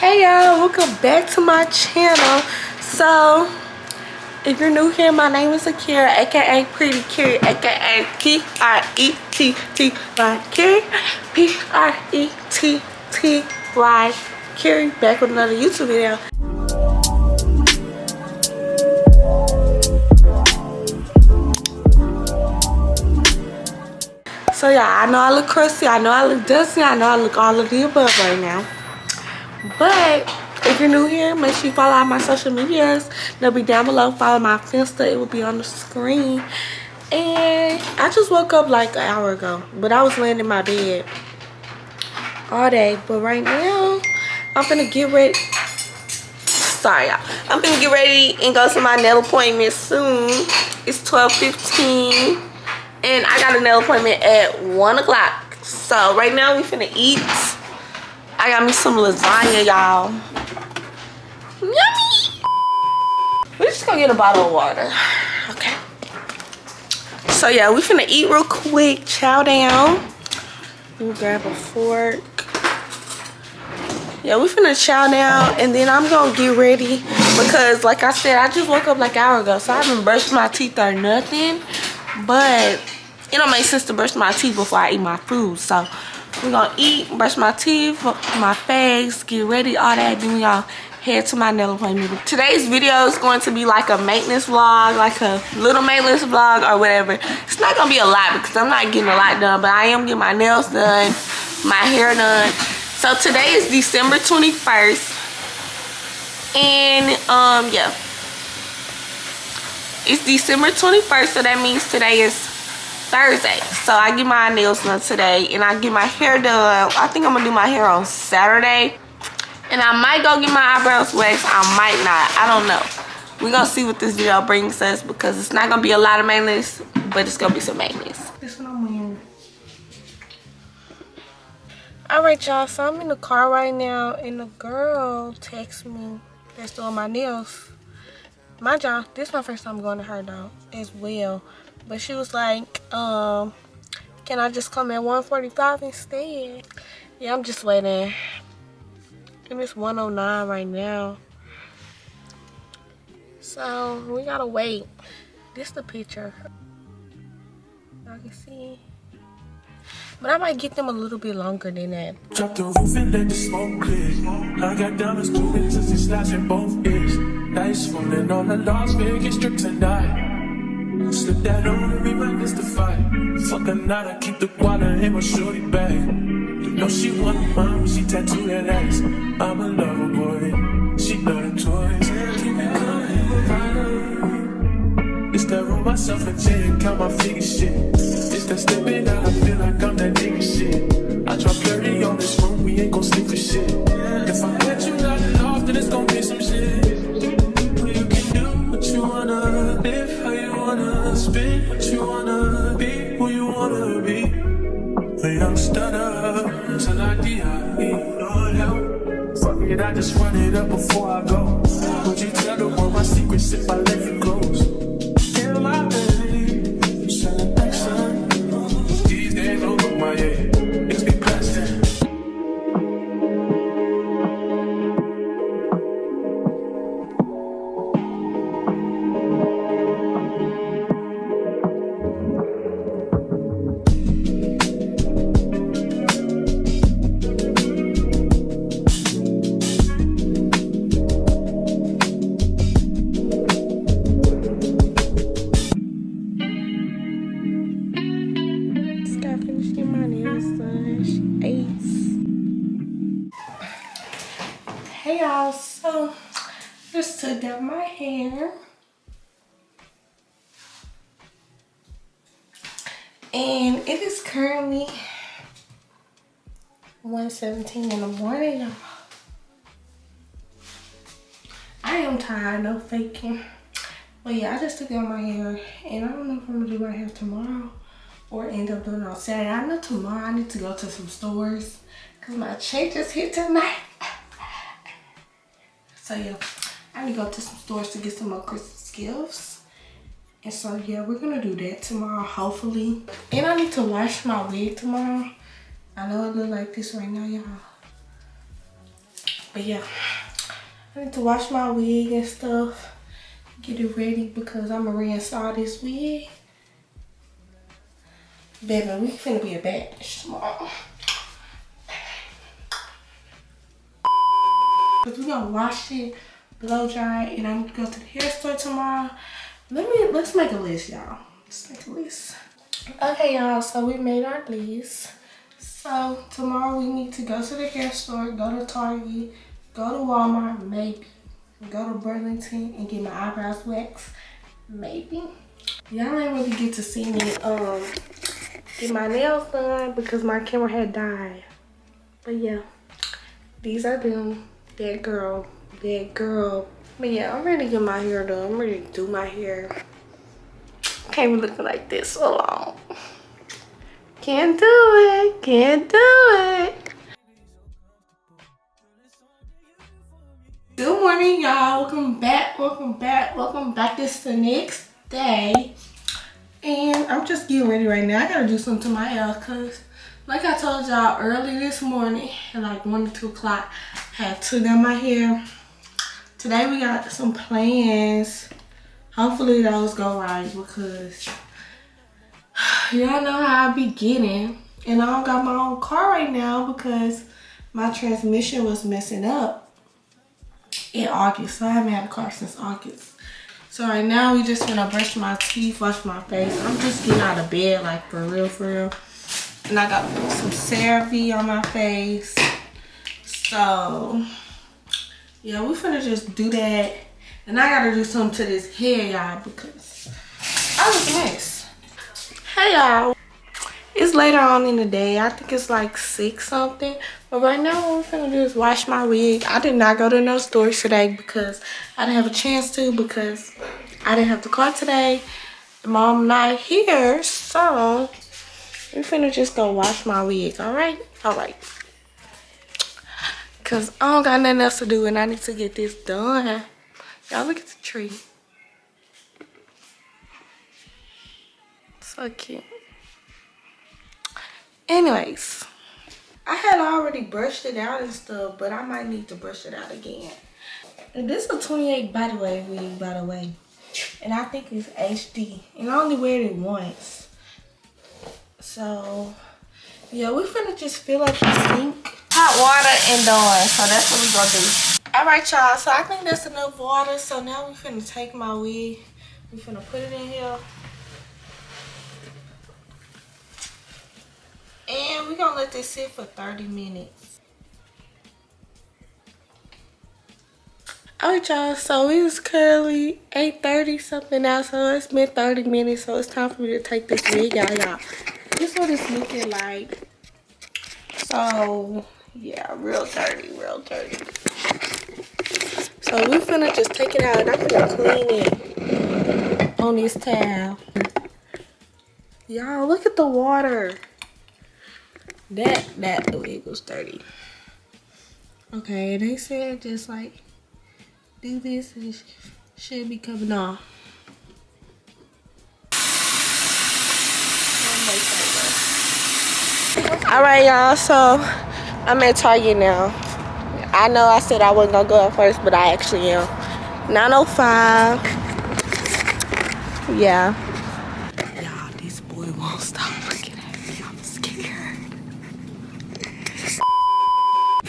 Hey y'all, welcome back to my channel. So if you're new here, my name is Akeriah, aka Pretty Carrie, aka P-R-E-T-T-Y Carrie, P-R-E-T-T-Y Carrie, back with another YouTube video. So yeah, I know I look crusty, I know I look dusty, I know I look all of the above right now. But if you're new here, make sure you follow all my social medias. They'll be down below. Follow my Finsta, it will be on the screen. And I just woke up like an hour ago, but I was laying in my bed all day. But right now, I'm gonna get ready. Sorry, y'all. I'm gonna get ready and go to my nail appointment soon. It's 12:15, and I got a nail appointment at 1 o'clock. So right now we finna eat. I got me some lasagna, y'all. Yummy! We're just gonna get a bottle of water. Okay. So yeah, we finna eat real quick. Chow down. Let me grab a fork. Yeah, we finna chow down, and then I'm gonna get ready because, like I said, I just woke up like an hour ago, so I haven't brushed my teeth or nothing. But it don't make sense to brush my teeth before I eat my food. So we're gonna eat, brush my teeth, my face, get ready, all that. Then we gonna head to my nail appointment. Today's video is going to be like a maintenance vlog, like a little maintenance vlog or whatever. It's not gonna be a lot because I'm not getting a lot done, but I am getting my nails done, my hair done. So today is December 21st. And yeah. It's December 21st, so that means today is Thursday. So I get my nails done today, and I get my hair done. I think I'm gonna do my hair on Saturday, and I might go get my eyebrows waxed. I might not, I don't know. We're gonna see what this video brings us, because it's not gonna be a lot of maintenance, but it's gonna be some maintenance. This one I'm wearing. All right, y'all, so I'm in the car right now, and the girl texts me that's doing my nails. Mind y'all, this is my first time going to her though as well. But she was like, can I just come at 1:45 instead? Yeah, I'm just waiting. And it's 1:09 right now. So we gotta wait. This is the picture. Y'all can see. But I might get them a little bit longer than that. Drop the roof and let the smoke clear. I got diamonds moving since it's flashing both ears. Dice falling on the Las Vegas strip tonight. Slip that on me, might miss the fight. Fuck a night, I keep the guala in my shorty bag. You know she want mine, she tattooed that ass. I'm a lover boy, she love the toys. Keep it coming, it's that roll myself a chain, count my figure shit. It's that stepping out, I feel like I'm that nigga shit. I drop 30 on this room, we ain't gon' sleep for shit. If I let you out it off, then it's gon' be some shit. You can do what you wanna, live how you wanna, spin what you wanna, be who you wanna be. A young stunner, till I die, Lord help. Fuck it, I just run it up before I go. Would you tell the world my secrets if I let you close? Tell my baby, I'm selling action. These days don't look my age. It's been plastic. Hey y'all, so just took down my hair, and it is currently 1:17 in the morning, y'all. I am tired, no faking. But yeah, I just took down my hair, and I don't know if I'm gonna do my hair tomorrow or end up doing it on Saturday. I know tomorrow I need to go to some stores because my check just hit tonight. So yeah, I need to go to some stores to get some more Christmas gifts. And so yeah, we're gonna do that tomorrow, hopefully. And I need to wash my wig tomorrow. I know it look like this right now, y'all. But yeah, I need to wash my wig and stuff, get it ready because I'm gonna reinstall this wig. Baby, we finna be a bad bitch tomorrow. Cause we gonna wash it, blow dry, and I'm gonna go to the hair store tomorrow. Let's make a list, y'all. Let's make a list. Okay, y'all, so we made our list. So tomorrow we need to go to the hair store, go to Target, go to Walmart, maybe. Go to Burlington and get my eyebrows waxed, maybe. Y'all ain't really get to see me get my nails done because my camera had died. But yeah, these are them. That girl. But yeah, I'm ready to get my hair done. I'm ready to do my hair. Can't be looking like this so long. Can't do it. Can't do it. Good morning, y'all. Welcome back. This is the next day. And I'm just getting ready right now. I gotta do something to my hair because like I told y'all early this morning at like 1 or 2 o'clock, I had took down my hair. Today we got some plans. Hopefully those go right because y'all know how I be getting. And I don't got my own car right now because my transmission was messing up in August. So I haven't had a car since August. So right now we just gonna brush my teeth, wash my face. I'm just getting out of bed like for real. And I got some CeraVe on my face. So yeah, we finna just do that. And I gotta do something to this hair, y'all, because I was a mess. Hey y'all. It's later on in the day. I think it's like 6 something. But right now what we're finna do is wash my wig. I did not go to no stores today because I didn't have a chance to because I didn't have the car today. Mom not here, so we finna just go wash my wig, alright? Alright. Cause I don't got nothing else to do and I need to get this done. Y'all look at the tree. So cute. Anyways, I had already brushed it out and stuff, but I might need to brush it out again. And this is a 28 by the way. And I think it's HD. And I only wear it once. So, yeah, we finna just fill up the sink. Hot water and done. So that's what we gonna do. Alright, y'all. So I think that's enough water. So now we finna take my wig. We finna put it in here. And we're gonna let this sit for 30 minutes. Alright, y'all, so it's currently 8:30 something now, so it's been 30 minutes, so it's time for me to take this wig out, y'all. This is what it's looking like. So yeah, real dirty. So we finna just take it out and I'm gonna clean it on this towel. Y'all, look at the water. That wig was dirty. Okay, they said just like do this and it should be coming off. Alright, y'all, so I'm at Target now. I know I said I wasn't gonna go at first, but I actually am. 9:05. Yeah. Y'all, this boy won't stop looking at me. I'm scared.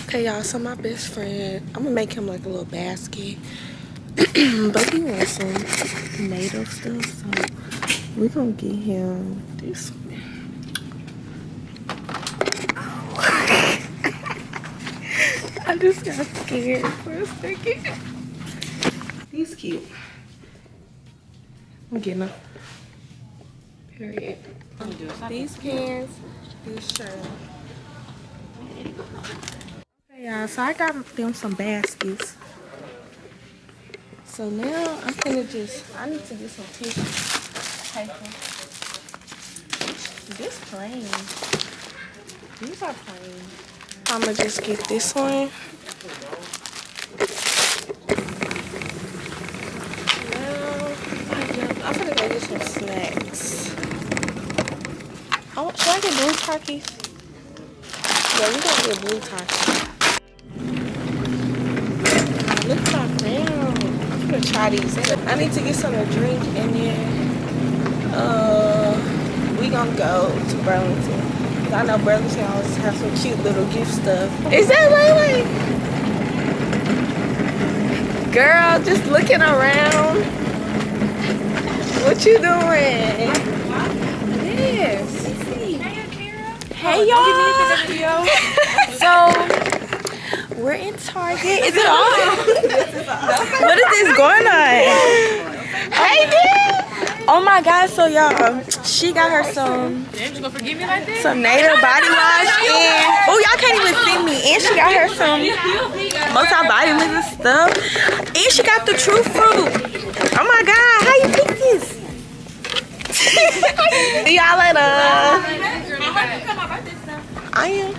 Okay, y'all, so my best friend, I'm gonna make him like a little basket. But he wants some native stuff, so we're gonna get him this one. I just got scared for a second. He's cute. I'm getting him. Period. These pants, this shirt. Okay, y'all, so I got them some baskets. So now I'm gonna I need to get some tissue paper. This plain. These are plain. I'm gonna just get this one. Now, I'm gonna go get some snacks. Oh, should I get blue Takis? Yeah, we gotta get blue Takis. look what I found. I'm gonna try these. I need to get something to drink and then we gonna go to Burlington. Cause I know Burlington always have some cute little gift stuff. Is that Lele? Girl, just looking around. What you doing? Yes. Hey y'all. So we're in Target. Is it on? What is this going on? Hey dude. Oh my god, so y'all, she got her some native body wash and oh y'all can't even see me. And she got her some multivitamins and stuff. And she got the true fruit. Oh my god, how you pick this? See y'all later. I am.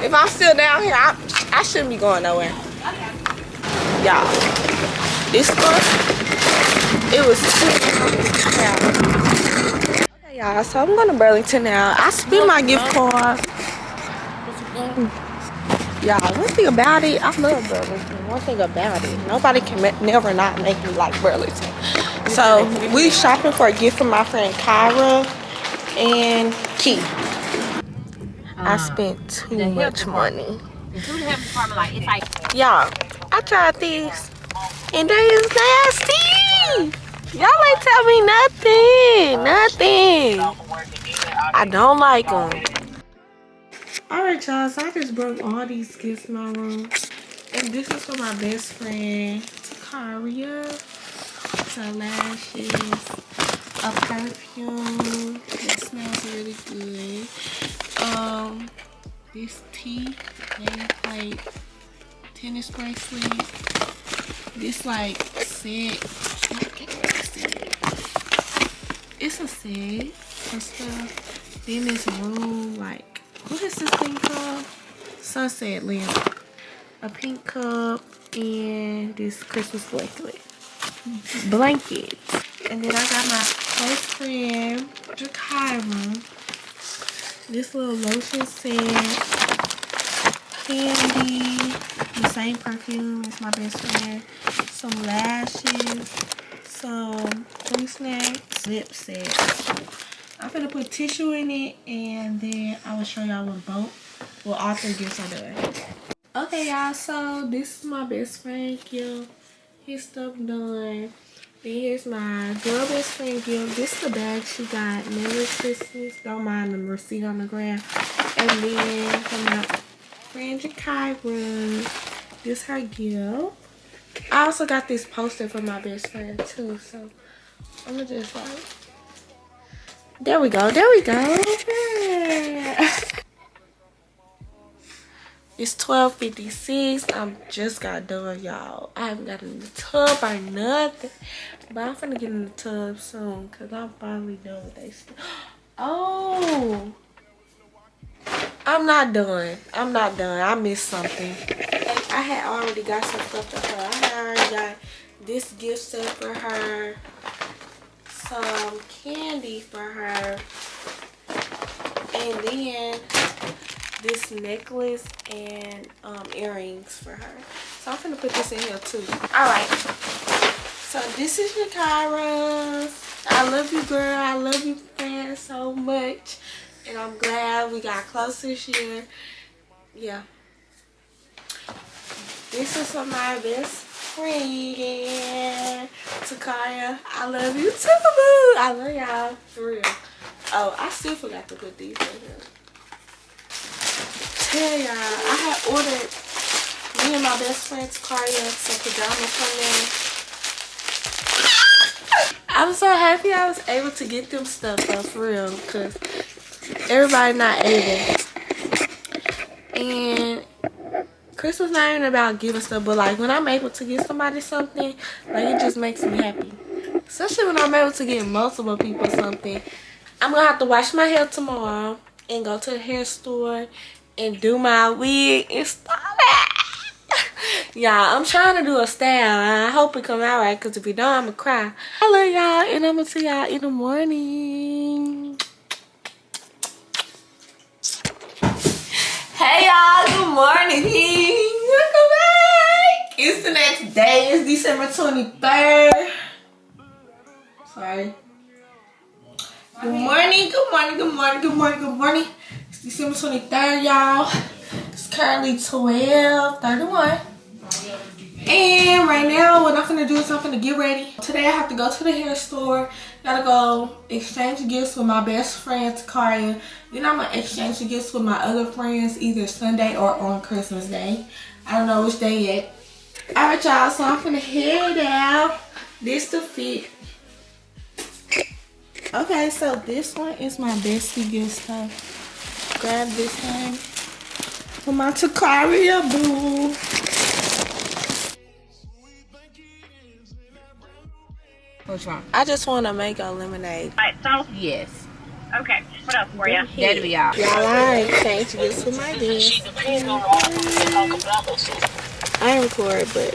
If I'm still down here, I shouldn't be going nowhere. Y'all, this stuff. It was okay, y'all. So I'm going to Burlington now. I spent my gift card. Y'all, one thing about it, I love Burlington. One thing about it, nobody can never not make me like Burlington. So we shopping for a gift for my friend Kyra and Key. I spent too much money. Y'all, I tried these and they is nasty. Y'all ain't tell me nothing. I don't like them. Alright y'all, so I just broke all these gifts in my room. And this is for my best friend, Takaria. Some lashes, a perfume that smells really good. This tea, nameplate, tennis bracelet. This like set. It's a set of stuff. Then this room, like, what is this thing called? Sunset lamp. A pink cup and this Christmas blanket. And then I got my close friend, Jakira. This little lotion set. Candy. The same perfume as my best friend. Some lashes. Some food snacks. Lip set. I'm gonna put tissue in it and then I will show y'all what all three gifts are doing. Okay y'all, so this is my best friend gift. His stuff done. Then here's my girl best friend gift. This is the bag she got. Merry Christmas. Don't mind the receipt on the ground. And then from my friend Jakira, this her gift. I also got this poster for my best friend too. So I'm gonna just like, there we go. It's 12:56. I just got done, y'all. I haven't got in the tub or nothing. But I'm finna get in the tub soon because I'm finally done with that stuff. Oh, I'm not done. I missed something. I had already got some stuff for her. I had already got this gift set for her. Some candy for her. And then this necklace and earrings for her. So I'm gonna put this in here too. Alright. So this is Jakira's. I love you, girl. I love you, friend, so much. And I'm glad we got close this year. Yeah. This is for my best friend, Takaya. I love you too, boo. I love y'all, for real. Oh, I still forgot to put these in here. Tell y'all, I had ordered me and my best friend Takaya some pajamas from them. I'm so happy I was able to get them stuff though, for real, because everybody not able. And Christmas not even about giving stuff, but like when I'm able to give somebody something, like it just makes me happy. Especially when I'm able to give multiple people something. I'm gonna have to wash my hair tomorrow and go to the hair store and do my wig and style it. Y'all, I'm trying to do a style. I hope it come out right, because if it don't, I'm gonna cry. I love y'all, and I'm gonna see y'all in the morning. Hey y'all, good morning. Welcome back. It's the next day. It's December 23rd. Sorry. Good morning, good morning, good morning, good morning, good morning. It's December 23rd, y'all. It's currently 12:31. And right now, what I'm finna do is I'm finna get ready. Today I have to go to the hair store. Gotta go exchange gifts with my best friend, Akeriah. Then I'm gonna exchange gifts with my other friends either Sunday or on Christmas Day. I don't know which day yet. Alright, y'all, so I'm finna head out. This the fit. Okay, so this one is my bestie gift stuff. Grab this one for my akeriah boo. What's wrong? I just want a mango lemonade. So, Yes. okay, what else for you? That'll be all. Y'all, I exchange gifts with my best. I ain't record, but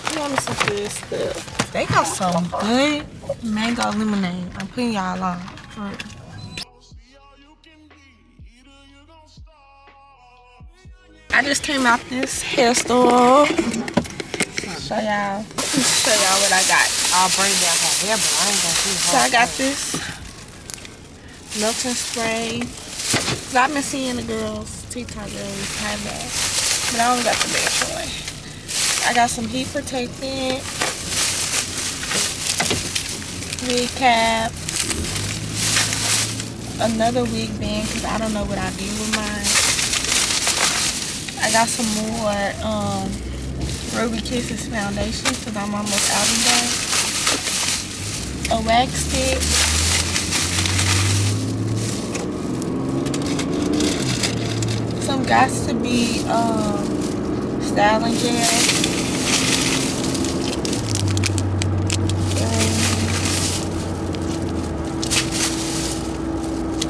I want some good stuff. They got some good mango lemonade. I'm putting y'all on. For real. I just came out this hair store. Show y'all what I got. I'll bring down her hair, but I ain't gonna do her. So I got this melting spray. So I've been seeing the girls, TikTok girls, have that, but I only got the best one. I got some heat protectant, wig cap, another wig band because I don't know what I did with mine. I got some more Ruby Kisses foundation because I'm almost out of that. A wax stick. Some Gots to Be styling gel.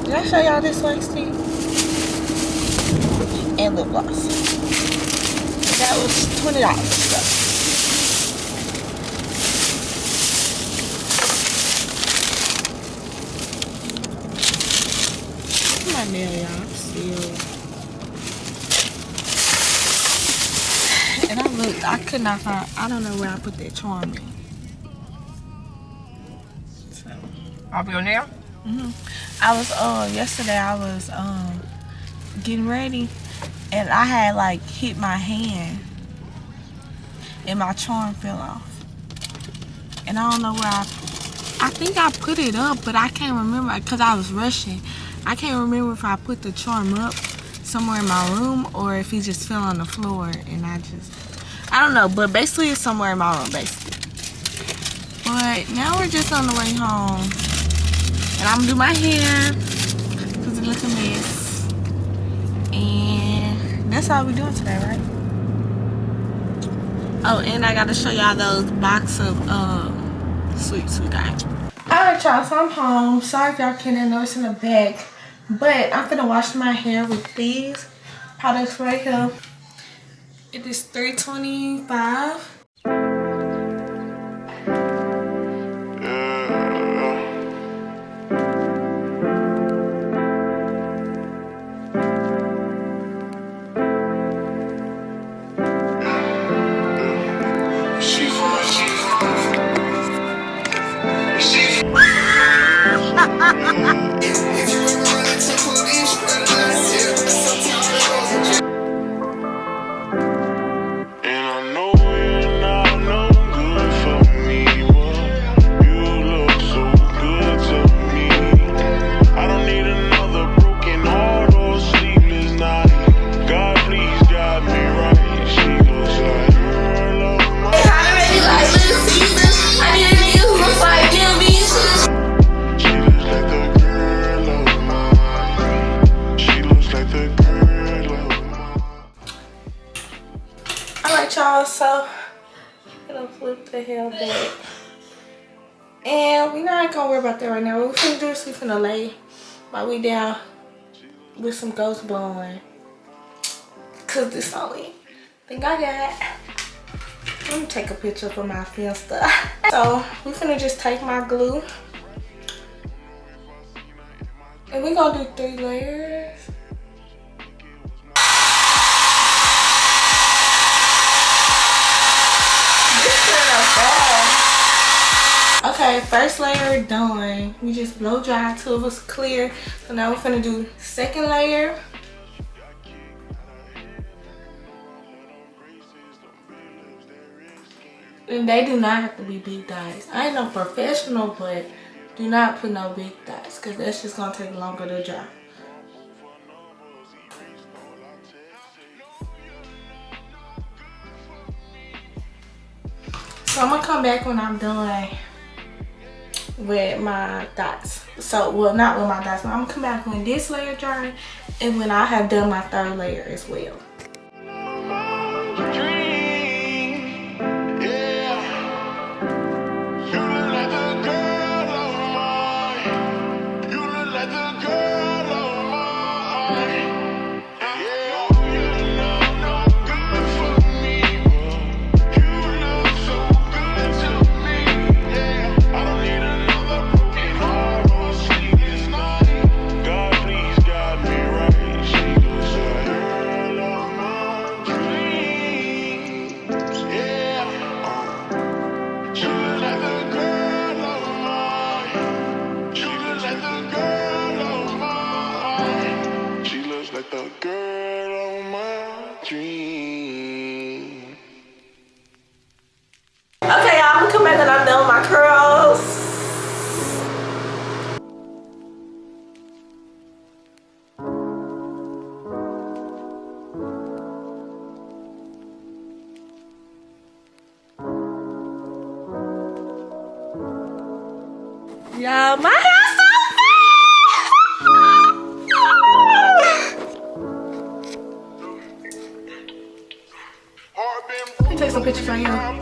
Did I show y'all this wax stick? And lip gloss. That was $20. So. My nail, y'all. Still. And I looked. I could not find. I don't know where I put that charm in. So. I'll be on there. I was yesterday. I was getting ready. And I had like hit my hand and my charm fell off. And I don't know where I think I put it up, but I can't remember because I was rushing. I can't remember if I put the charm up somewhere in my room or if he just fell on the floor and I don't know, but basically it's somewhere in my room basically. But now we're just on the way home. And I'm gonna do my hair because it looks a mess. And that's all we're doing today, right? Oh, and I gotta show y'all those box of sweets we got. Alright, y'all, so I'm home. Sorry if y'all can't notice in the back, but I'm gonna wash my hair with these products right here. It is $3.25. Y'all, so I'm gonna flip the hair back, and we're not gonna worry about that right now. What we're finna do is we're finna lay my wig down with some ghost bone, cause this only thing I got. Let me take a picture for my Finsta. So we're finna just take my glue, and we're gonna do 3 layers. Okay, first layer done. We just blow dry until it was clear. So now we're finna do second layer. And they do not have to be big dots. I ain't no professional, but do not put no big dots because that's just gonna take longer to dry. So I'm gonna come back when I'm done with my dots. So, well, not with my dots, but I'm gonna come back when this layer dry and when I have done my third layer as well. Okay, y'all, I'm gonna come back when I'm done with my curls. Yeah, my hair's so fast. Let me take some pictures right here.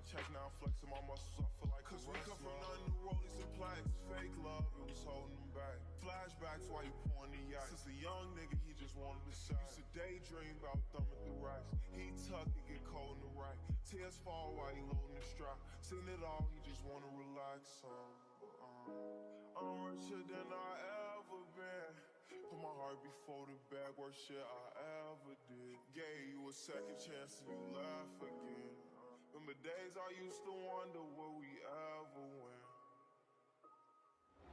Check now, flexing my muscles, I feel like cause we come from nothing, new rollies and plaques. Fake love, it was holding them back. Flashbacks while you pouring the yak. Since a young nigga, he just wanted to shine. Used to daydream about thumbing through racks. He tuck and get cold in the rack. Tears fall while he loading the strap. Seen it all, he just wanna relax. I'm richer than I ever been. Put my heart before the bag, worst shit I ever did. Gave you a second chance and you laugh again. Remember days I used to wonder will we ever win.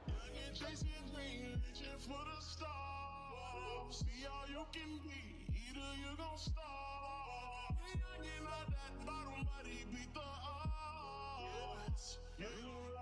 Young and chasing dreams, reaching for the stars. See all you can be, either you gon' starve. Young and out that bottom, but he beat the odds. Yeah.